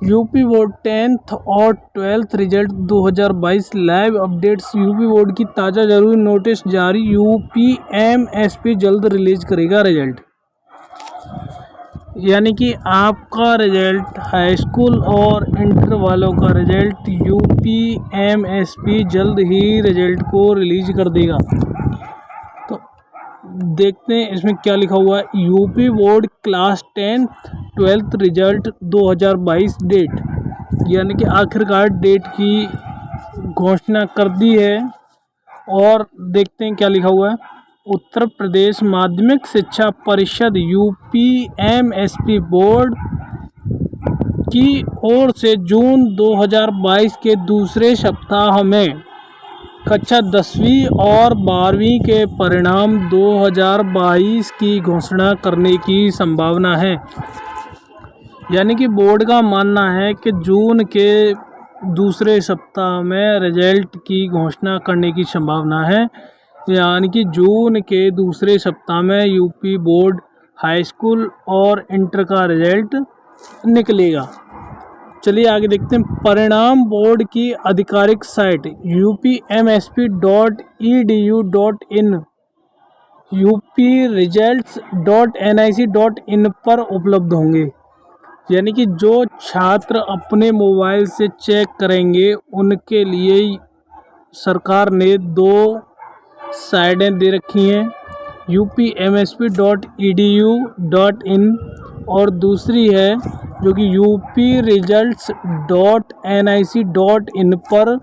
UP board 10th और 12th result 2022 live updates. UP board की ताज़ा जरूरी नोटिस जारी। यूपीएमएसपी जल्द रिलीज करेगा रिजल्ट। यानी कि आपका रिजल्ट हाई स्कूल और इंटर वालों का रिजल्ट यूपीएमएसपी जल्द ही रिजल्ट को रिलीज कर देगा। तो देखते हैं इसमें क्या लिखा हुआ है। UP board class 10th 12th result 2022 date, यानी कि आखिरकार डेट की घोषणा कर दी है। और देखते हैं क्या लिखा हुआ है। उत्तर प्रदेश माध्यमिक शिक्षा परिषद यूपीएमएसपी बोर्ड की ओर से जून 2022 के दूसरे सप्ताह में कक्षा 10वीं और 12वीं के परिणाम 2022 की घोषणा करने की संभावना है। यानी कि बोर्ड का मानना है कि जून के दूसरे सप्ताह में रिजल्ट की घोषणा करने की संभावना है। यानी कि जून के दूसरे सप्ताह में यूपी बोर्ड हाई स्कूल और इंटर का रिजल्ट निकलेगा। चलिए आगे देखते हैं। परिणाम बोर्ड की आधिकारिक साइट upmsp.edu.in upresults.nic.in पर उपलब्ध होंगे। यानी कि जो छात्र अपने मोबाइल से चेक करेंगे उनके लिए सरकार ने दो साइटें दे रखी हैं, upmsp.edu.in और दूसरी है जो कि upresults.nic.in पर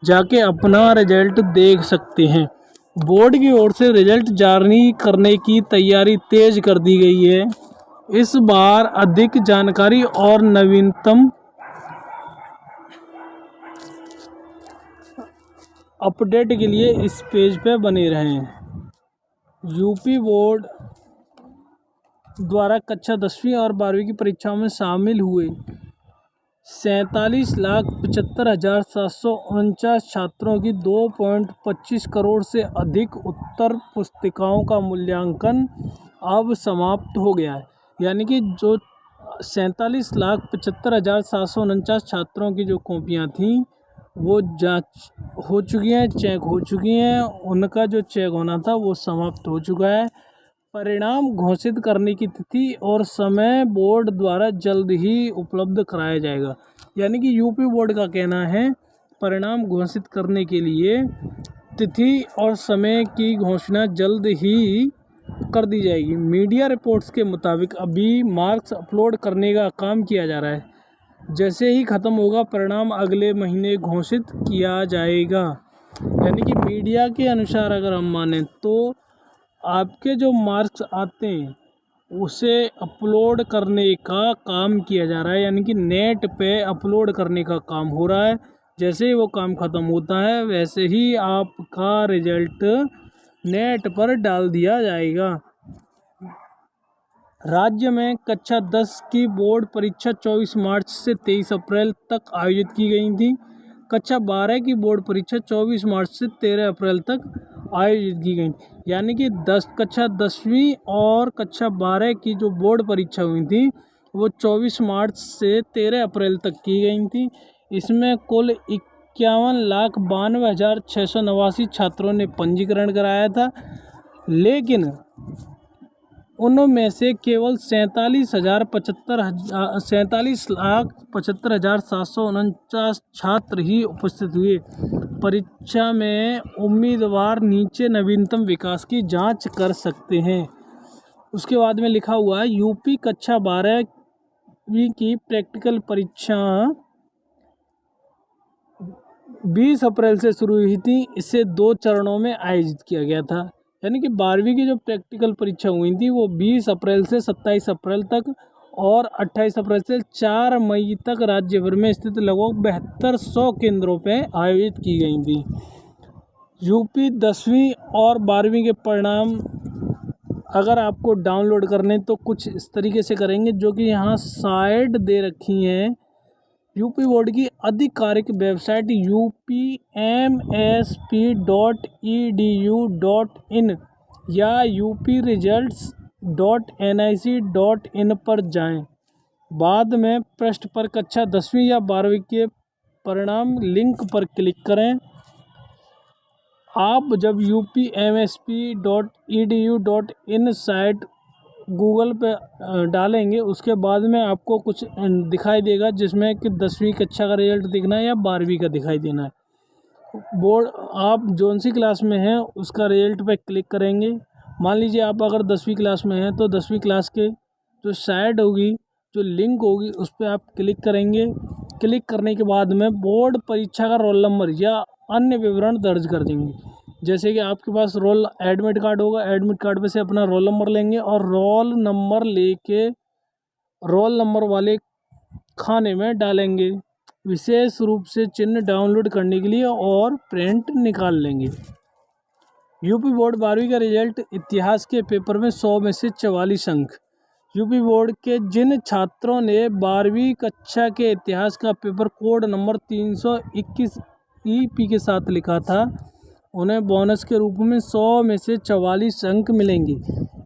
जाके अपना रिजल्ट देख सकते हैं। बोर्ड की ओर से रिजल्ट जारी करने की तैयारी तेज कर दी गई है। इस बार अधिक जानकारी और नवीनतम अपडेट के लिए इस पेज पे बने रहें। यूपी बोर्ड द्वारा कक्षा 10वीं और 12वीं की परीक्षाओं में शामिल हुए 47,75,749 छात्रों की 2.25 करोड़ से अधिक उत्तर पुस्तिकाओं का मूल्यांकन अब समाप्त हो गया है। यानी कि जो 47,75,749 छात्रों की जो कॉपियाँ थीं वो जांच हो चुकी हैं, चेक हो चुकी हैं। उनका जो चेक होना था वो समाप्त हो चुका है। परिणाम घोषित करने की तिथि और समय बोर्ड द्वारा जल्द ही उपलब्ध कराया जाएगा। यानी कि यूपी बोर्ड का कहना है परिणाम घोषित करने के लिए तिथि और समय की घोषणा जल्द ही कर दी जाएगी। मीडिया रिपोर्ट्स के मुताबिक अभी मार्क्स अपलोड करने का काम किया जा रहा है। जैसे ही ख़त्म होगा परिणाम अगले महीने घोषित किया जाएगा। यानी कि मीडिया के अनुसार अगर हम माने तो आपके जो मार्क्स आते हैं उसे अपलोड करने का काम किया जा रहा है। यानी कि नेट पे अपलोड करने का काम हो रहा है। जैसे ही वो काम ख़त्म होता है वैसे ही आपका रिजल्ट नेट पर डाल दिया जाएगा। राज्य में कक्षा 10 की बोर्ड परीक्षा 24 मार्च से 23 अप्रैल तक आयोजित की गई थी। कक्षा 12 की बोर्ड परीक्षा 24 मार्च से 13 अप्रैल तक आयोजित की गई। यानी कि कक्षा 10वीं और कक्षा 12 की जो बोर्ड परीक्षा हुई थी वो 24 मार्च से 13 अप्रैल तक की गई थी। इसमें कुल 51,92,689 छात्रों ने पंजीकरण कराया था, लेकिन उनमें से केवल 47,75,749 छात्र ही उपस्थित हुए। परीक्षा में उम्मीदवार नीचे नवीनतम विकास की जांच कर सकते हैं। उसके बाद में लिखा हुआ है यूपी कक्षा 12वीं की प्रैक्टिकल परीक्षा 20 अप्रैल से शुरू हुई थी। इसे 2 चरणों में आयोजित किया गया था। यानी कि 12वीं की जो प्रैक्टिकल परीक्षा हुई थी वो 20 अप्रैल से 27 अप्रैल तक और 28 अप्रैल से 4 मई तक राज्य भर में स्थित लगभग 7200 केंद्रों पे आयोजित की गई थी। यूपी 10वीं और 12वीं के परिणाम अगर आपको डाउनलोड करने तो कुछ इस तरीके से करेंगे, जो कि यहाँ साइट दे रखी हैं यूपी बोर्ड की आधिकारिक वेबसाइट upmsp.edu.in या upresults.nic.in पर जाएं। बाद में पृष्ठ पर कक्षा 10वीं या 12वीं के परिणाम लिंक पर क्लिक करें। आप जब upmsp.edu.in साइट गूगल पे डालेंगे उसके बाद में आपको कुछ दिखाई देगा जिसमें कि 10वीं कक्षा का रिजल्ट दिखना है या 12वीं का दिखाई देना है। बोर्ड आप जौन सी क्लास में हैं उसका रिजल्ट पे क्लिक करेंगे। मान लीजिए आप अगर 10वीं क्लास में हैं तो 10वीं क्लास के जो साइट होगी, जो लिंक होगी, उस पर आप क्लिक करेंगे। क्लिक करने के बाद में बोर्ड परीक्षा का रोल नंबर या अन्य विवरण दर्ज कर देंगे। जैसे कि आपके पास रोल एडमिट कार्ड होगा, एडमिट कार्ड पे से अपना रोल नंबर लेंगे और रोल नंबर लेके रोल नंबर वाले खाने में डालेंगे, विशेष रूप से चिन्ह डाउनलोड करने के लिए, और प्रिंट निकाल लेंगे। यूपी बोर्ड 12वीं का रिजल्ट इतिहास के पेपर में 100 में से 44 अंक। यूपी बोर्ड के जिन छात्रों ने 12वीं कक्षा के इतिहास का पेपर कोड नंबर 321 EP के साथ लिखा था उन्हें बोनस के रूप में 100 में से 44 अंक मिलेंगे।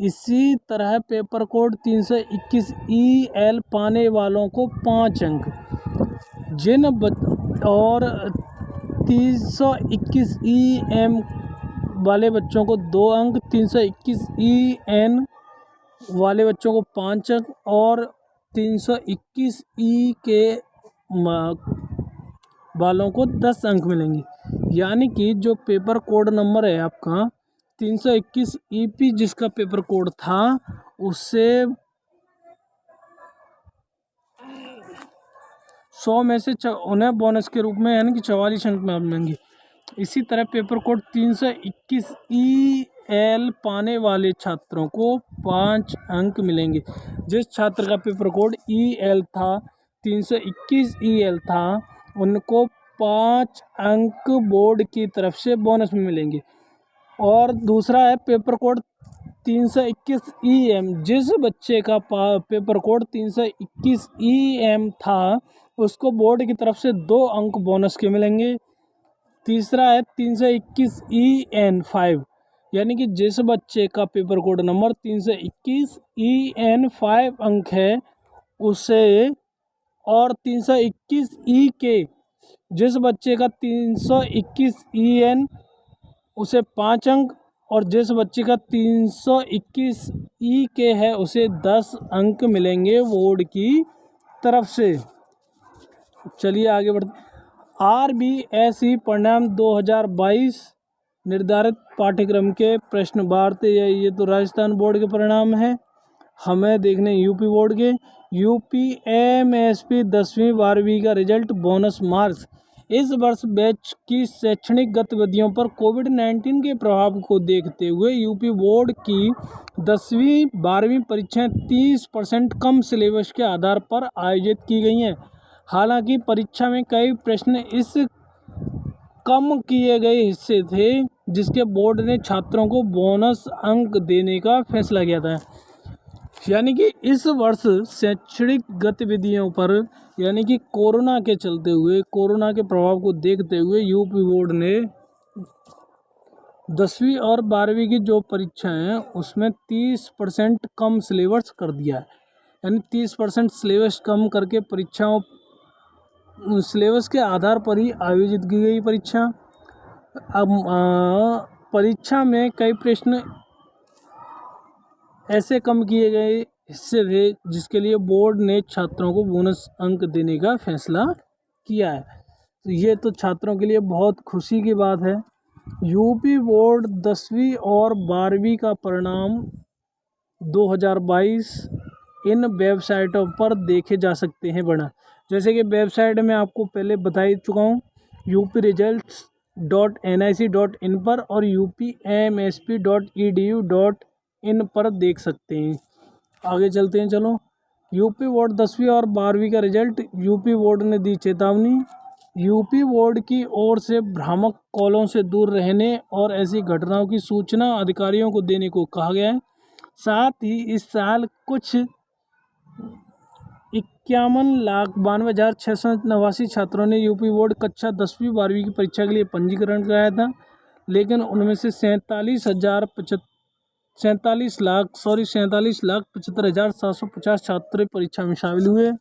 इसी तरह पेपर कोड 321 EL पाने वालों को 5 अंक, और 321 EM वाले बच्चों को 2 अंक, 321 EN वाले बच्चों को 5 अंक और 321 E के वालों को 10 अंक मिलेंगे। यानी कि जो पेपर कोड नंबर है आपका 321 EP जिसका पेपर कोड था उससे 100 में से उन्हें बोनस के रूप में यानी कि 44 अंक में मिलेंगे। इसी तरह पेपर कोड 321 EL पाने वाले छात्रों को 5 अंक मिलेंगे। जिस छात्र का पेपर कोड EL था, 321 EL था, उनको 5 अंक बोर्ड की तरफ से बोनस में मिलेंगे। और दूसरा है पेपर कोड 321 EM, जिस बच्चे का पेपर कोड 321 EM था उसको बोर्ड की तरफ से 2 अंक बोनस के मिलेंगे। तीसरा है 321 EN5, यानी कि जिस बच्चे का पेपर कोड नंबर 321 EN5 अंक है उसे, और 321 EK जिस बच्चे का 321 EN उसे 5 अंक, और जिस बच्चे का 321 EK है उसे 10 अंक मिलेंगे बोर्ड की तरफ से। चलिए आगे बढ़ते। RBSE परिणाम 2022 निर्धारित पाठ्यक्रम के प्रश्न भारतीय, ये तो राजस्थान बोर्ड के परिणाम है, हमें देखने यूपी बोर्ड के। UPMSP 10वीं 12वीं का रिजल्ट बोनस मार्क्स। इस वर्ष बैच की शैक्षणिक गतिविधियों पर कोविड-19 के प्रभाव को देखते हुए यूपी बोर्ड की 10वीं 12वीं परीक्षाएं 30% कम सिलेबस के आधार पर आयोजित की गई हैं। हालांकि परीक्षा में कई प्रश्न इस कम किए गए हिस्से थे जिसके बोर्ड ने छात्रों को बोनस अंक देने का फैसला किया था। यानी कि इस वर्ष शैक्षणिक गतिविधियों पर, यानी कि कोरोना के चलते हुए, कोरोना के प्रभाव को देखते हुए यूपी बोर्ड ने 10वीं और 12वीं की जो परीक्षाएं हैं उसमें 30% कम सिलेबस कर दिया है। यानी 30% सिलेबस कम करके परीक्षाओं सिलेबस के आधार पर ही आयोजित की गई परीक्षा। अब परीक्षा में कई प्रश्न ऐसे कम किए गए हिस्से थे जिसके लिए बोर्ड ने छात्रों को बोनस अंक देने का फैसला किया है। तो ये तो छात्रों के लिए बहुत खुशी की बात है। यूपी बोर्ड 10वीं और 12वीं का परिणाम 2022 इन वेबसाइटों पर देखे जा सकते हैं बना। जैसे कि वेबसाइट में आपको पहले बता ही चुका हूँ, upresults.nic.in पर और upmsp.edu.in पर देख सकते हैं। आगे चलते हैं, चलो। यूपी बोर्ड 10वीं और 12वीं का रिजल्ट। यूपी बोर्ड ने दी चेतावनी। यूपी बोर्ड की ओर से भ्रामक कॉलों से दूर रहने और ऐसी घटनाओं की सूचना अधिकारियों को देने को कहा गया है। साथ ही इस साल कुछ 51,92,689 छात्रों ने यूपी बोर्ड कक्षा 10वीं 12वीं की परीक्षा के लिए पंजीकरण कराया था, लेकिन उनमें से 47,075 47,75,750 छात्र परीक्षा में शामिल हुए।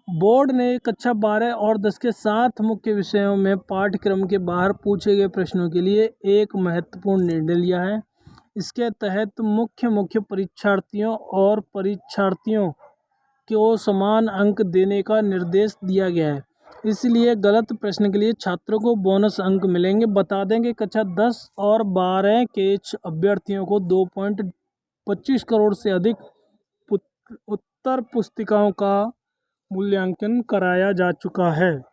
बोर्ड ने कक्षा 12 और 10 के 7 मुख्य विषयों में पाठ्यक्रम के बाहर पूछे गए प्रश्नों के लिए एक महत्वपूर्ण निर्णय लिया है। इसके तहत मुख्य परीक्षार्थियों और परीक्षार्थियों को समान अंक देने का निर्देश दिया गया है। इसलिए गलत प्रश्न के लिए छात्रों को बोनस अंक मिलेंगे। बता दें कि कक्षा 10 और 12 के अभ्यर्थियों को 2.25 करोड़ से अधिक उत्तर पुस्तिकाओं का मूल्यांकन कराया जा चुका है।